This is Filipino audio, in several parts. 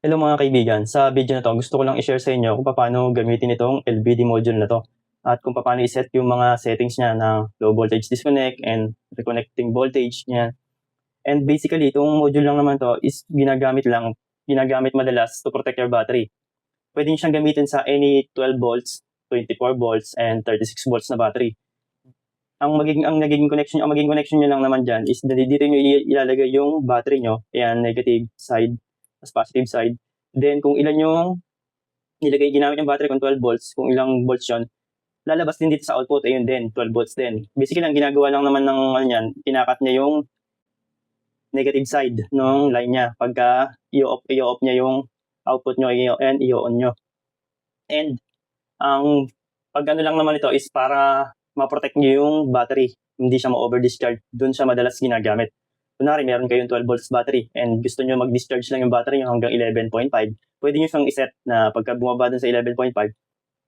Hello mga kaibigan, sa video na to gusto ko lang i-share sa inyo kung paano gamitin itong LVD module na to at kung paano i-set yung mga settings niya ng low voltage disconnect and reconnecting voltage niya. And basically, itong module lang naman to is ginagamit madalas to protect your battery. Pwede nyo siyang gamitin sa any 12 volts, 24 volts, and 36 volts na battery. Ang magiging connection nyo lang naman dyan is dito nyo ilalagay yung battery nyo, ayan, negative side, as positive side. Then kung ilan yung ginamit yung battery, kung 12 volts, kung ilang volts yun, lalabas din dito sa output, ayun din, 12 volts din. Basically, ang ginagawa lang naman ng kinakat niya yung negative side ng line niya. Pagka i-off niya yung output nyo, and i-on nyo. And ang pag ano lang naman ito is para ma-protect nyo yung battery, hindi siya ma-over-discharge. Doon siya madalas ginagamit. Kunwari, meron kayong 12 volts battery and gusto nyo mag-discharge lang yung battery nyo hanggang 11.5, pwede nyo siyang iset na pagka bumaba dun sa 11.5,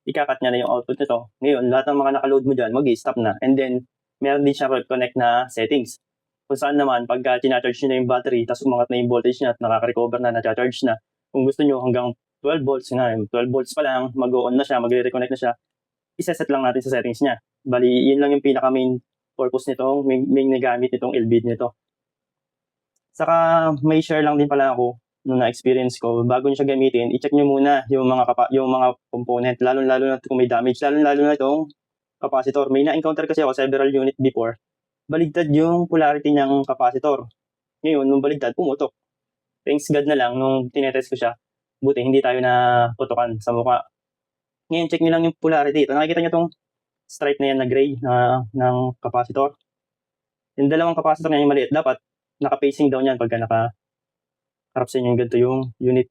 ikakat niya na yung output nito. Ngayon, lahat ng mga nakaload mo dyan, mag-i-stop na. And then, meron din siya connect na settings. Kung saan naman, pagka tina-charge nyo na yung battery, tapos umangat na yung voltage niya at nakaka-recover na, na-charge na, kung gusto nyo hanggang 12 volts nga, 12 volts pa lang, mag-on na siya, magre-reconnect na siya, iseset lang natin sa settings niya. Bali, yun lang yung pinaka-main purpose nito, main nagamit nitong LVD nito. Saka may share lang din pala ako nung na-experience ko. Bago nyo siya gamitin, i-check nyo muna yung mga component, lalo-lalo na kung may damage, lalo-lalo na itong capacitor. May na-encounter kasi ako several unit before, baligtad yung polarity ng capacitor. Ngayon, nung baligtad, pumutok. Thanks God na lang, nung tinetest ko siya, buti hindi tayo na putukan sa mukha. Ngayon, check nyo lang yung polarity. Ito, nakikita nyo itong stripe na yan na gray ng capacitor. Yung dalawang capacitor na yung maliit, dapat naka-facing down yan pagka naka-harap sa inyo yung ganito yung unit.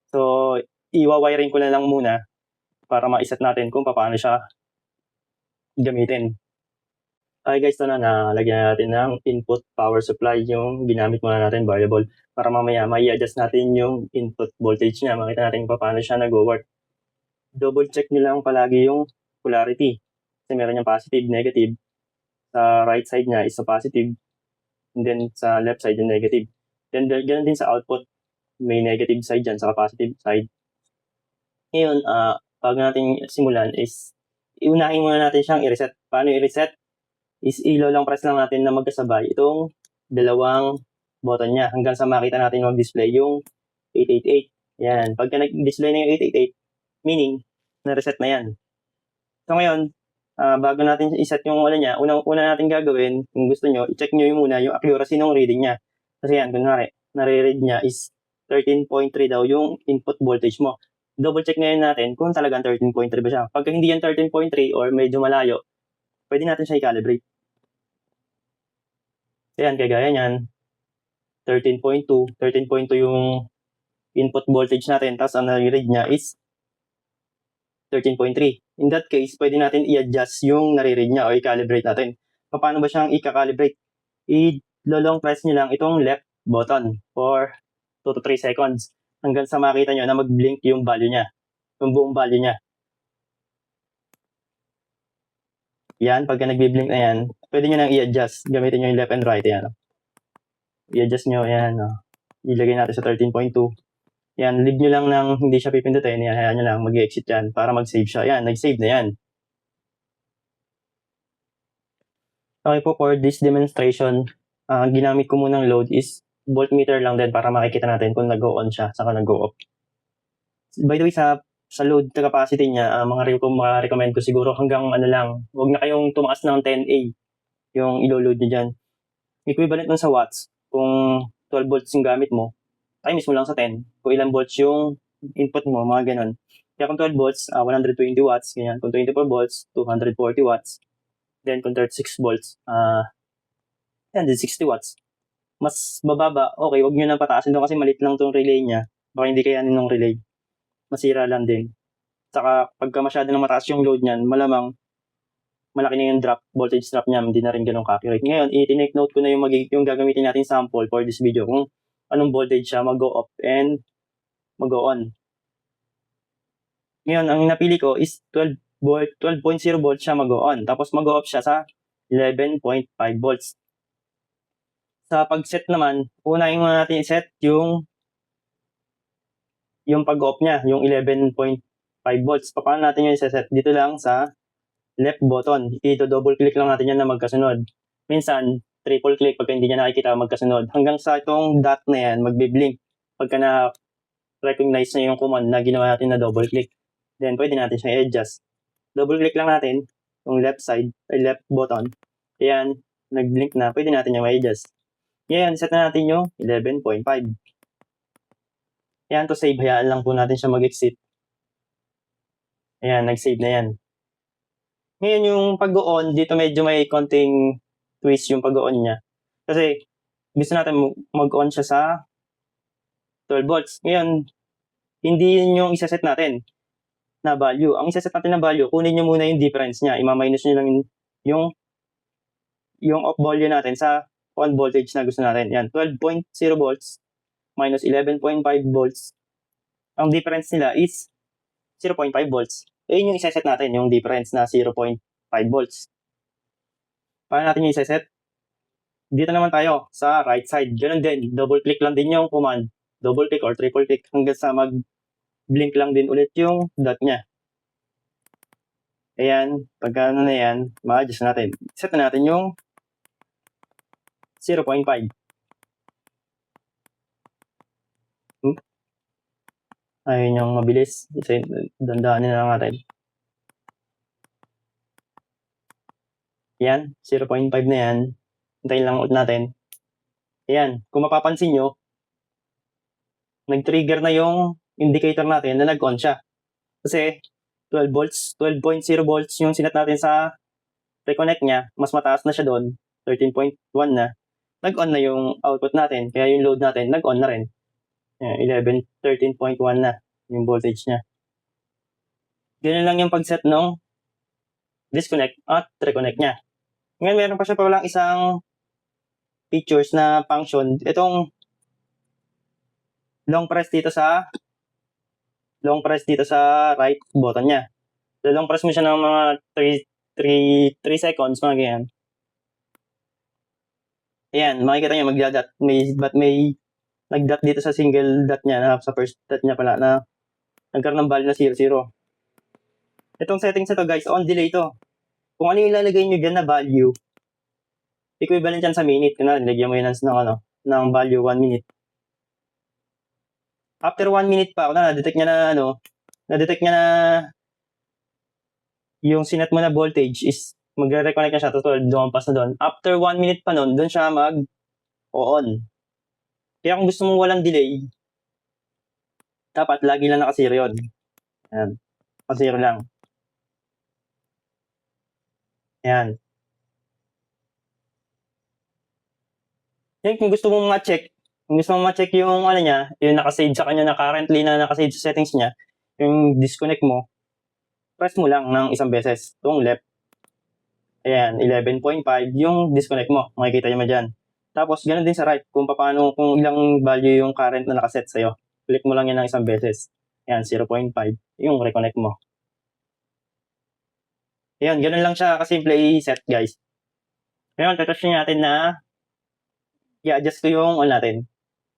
So, iwa-wiring ko na lang muna para ma-set natin kung paano siya gamitin. Okay guys, ito na, nalagyan natin ng input power supply yung ginamit muna natin variable para mamaya mai-adjust natin yung input voltage niya. Makita natin kung paano siya nag-work. Double check nyo lang palagi yung polarity kasi meron yung positive, negative. Sa right side niya is sa positive and then sa left side yung negative. Then ganun din sa output, may negative side dyan sa positive side. Ngayon, bago natin simulan is iunahin muna natin siyang i-reset. Paano i-reset? Is lang press lang natin na magkasabay itong dalawang button niya hanggang sa makita natin mag-display yung 888. Yan. Pagka nag-display na yung 888, meaning na-reset na yan. So ngayon, bago natin iset yung niya, una natin gagawin, kung gusto nyo, i-check nyo muna yung accuracy ng reading niya. Kasi yan, kunwari, nare-read niya is 13.3 daw yung input voltage mo. Double check ngayon natin kung talagang 13.3 ba siya. Pagka hindi yan 13.3 or medyo malayo, pwede natin siya i-calibrate. Ayan, kagaya niyan, 13.2. 13.2 yung input voltage natin, tapos ang nare-read niya is 13.3. In that case, pwede natin i-adjust yung nare-read niya o i-calibrate natin. Paano ba siyang i-calibrate? I-long press nyo lang itong left button for 2 to 3 seconds hanggang sa makita nyo na mag-blink yung value niya, yung buong value niya. Yan, pagka nag-blink na yan, pwede nyo nang i-adjust. Gamitin nyo yung left and right. Yan. I-adjust nyo, yan. Ilagay natin sa 13.2. Yan, leave nyo lang ng hindi siya pipindutin. Yan, hayaan nyo lang, mag-exit yan para mag-save siya. Yan, nag-save na yan. Okay po, for this demonstration, ginamit ko munang load is voltmeter lang din para makikita natin kung nag-go-on siya, saka nag-go-off. By the way, sa load capacity niya, mga recommend ko siguro hanggang lang, huwag na kayong tumaas ng 10A yung ilo-load niyo dyan. Equivalent nun sa watts, kung 12 volts yung gamit mo, times mo lang sa 10, kung ilang volts yung input mo, mga ganun. Kaya kung 12 volts, 120 watts, ganyan. Kung 24 volts, 240 watts. Then kung 36 volts, 60 watts. Mas bababa, okay, huwag nyo nang pataasin doon kasi malit lang itong relay niya. Baka hindi kayanin ng relay. Masira lang din. Saka pagka masyado na mataas yung load niyan, malamang malaki na yung voltage drop niya, hindi na rin ganun accurate. Ngayon, i-take note ko na yung gagamitin natin sample for this video kung anong voltage siya mag-go off and mag-go on. Ngayon, ang napili ko is 12.0 volts siya mag-go on. Tapos mag-go off siya sa 11.5 volts. Sa pag-set naman, unahin muna natin i-set yung yung pag-off niya, yung 11.5 volts. Paano natin yung iseset? Dito lang sa left button. Dito double click lang natin yan na magkasunod. Minsan, triple click pagka hindi niya nakikita magkasunod. Hanggang sa itong dot na yan, magbe-blink. Pagka na-recognize na yung command na ginawa natin na double click. Then, pwede natin siyang i-adjust. Double click lang natin yung left side, ay left button. Ayan, nag-blink na. Pwede natin yung i-adjust. Ayan, set na natin yung 11.5. Ayan, to save. Hayaan lang po natin siya mag-exit. Ayan, nag-save na yan. Ngayon, yung pag-on, dito medyo may konting twist yung pag-on niya. Kasi, gusto natin mag-on siya sa 12 volts. Ngayon, hindi yun yung isaset natin na value. Ang isaset natin na value, kunin nyo muna yung difference niya. Ima-minus nyo lang yung off value natin sa on voltage na gusto natin. Yan, 12.0 volts minus 11.5 volts. Ang difference nila is 0.5 volts. Yun yung isaset natin, yung difference na 0.5 volts. Paano natin yung isaset? Dito naman tayo sa right side. Ganun din, double click lang din yung command. Double click or triple click hanggang sa mag-blink lang din ulit yung dot niya. Ayan, pagka ano na yan, ma-adjust natin. Set na natin yung 0.5. Ayun yung mabilis. Dandaanin na lang natin. Yan, 0.5 na yan. Hintayin lang ulit natin. Ayan, kung mapapansin nyo, nag-trigger na yung indicator natin na nag-on siya. Kasi 12 volts, 12.0 volts yung sinat natin sa reconnect niya. Mas mataas na siya doon, 13.1 na. Nag-on na yung output natin, kaya yung load natin, nag-on na rin. 13.1 na yung voltage niya. Ganyan lang yung pag-set ng disconnect at reconnect niya. Ngayon, meron pa siya palang isang features na function. Itong long press dito sa right button niya. So, long press mo siya ng mga 3 seconds, mga ganyan. Ayan, makikita nyo, magdadot. May nag-dot dito sa single dot niya, na sa first dot niya pala, na nagkaroon ng value na 0, 0. Itong settings na to, guys, on delay to. Kung ano yung ilalagay nyo dyan na value, equivalent yan sa minute. Kung nilagyan mo yun ng value 1 minute. After 1 minute pa, na-detect niya na yung sinat mo na voltage is magre-reconnect na siya, tapos lumampas na doon. After 1 minute pa nun, doon siya mag-on. Kaya kung gusto mong walang delay, dapat lagi lang naka-0 yun. Ayan. Naka-0 lang. Ayan. Yan, kung gusto mong ma-check yung niya, yung naka-save sa kanya na currently na naka-save sa settings niya, yung disconnect mo, press mo lang ng isang beses, itong left. Ayan, 11.5, yung disconnect mo. Makikita nyo dyan. Tapos, ganoon din sa right, kung ilang value yung current na nakaset sa'yo. Click mo lang yan ng isang beses. Ayan, 0.5, yung reconnect mo. Ayan, ganoon lang siya kasimple i-set, guys. Ngayon, tatouch natin na i-adjust ko yung natin.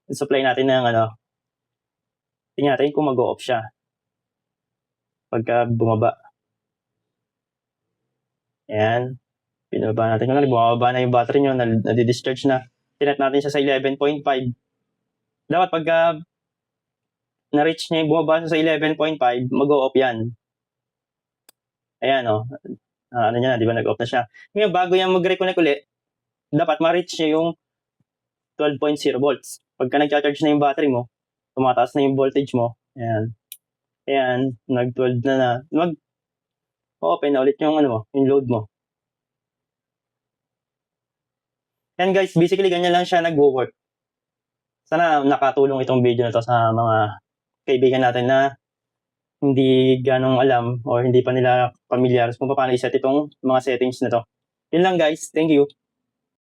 Supply natin ng tingnan natin kung mag-o-off siya. Pagka bumaba. Ayan. Pinababa natin kung bumababa na yung battery nyo, nadi-discharge na. Sinet natin siya sa 11.5. Dapat pagka na-reach niya yung bumaba sa 11.5, mag-o-off yan. Ayan, ano niya na, di ba, nag-off na siya. Ngayon, bago yan mag-reconnect ulit, dapat ma-reach niya yung 12.0 volts. Pagka nag-charge na yung battery mo, tumataas na yung voltage mo, ayan, nag-12 na, mag-open na ulit yung yung load mo. And guys, basically ganyan lang siya nag-work. Sana nakatulong itong video na to sa mga kaibigan natin na hindi ganong alam or hindi pa nila pamilyar kung paano i-set itong mga settings na to. Yun lang guys, thank you.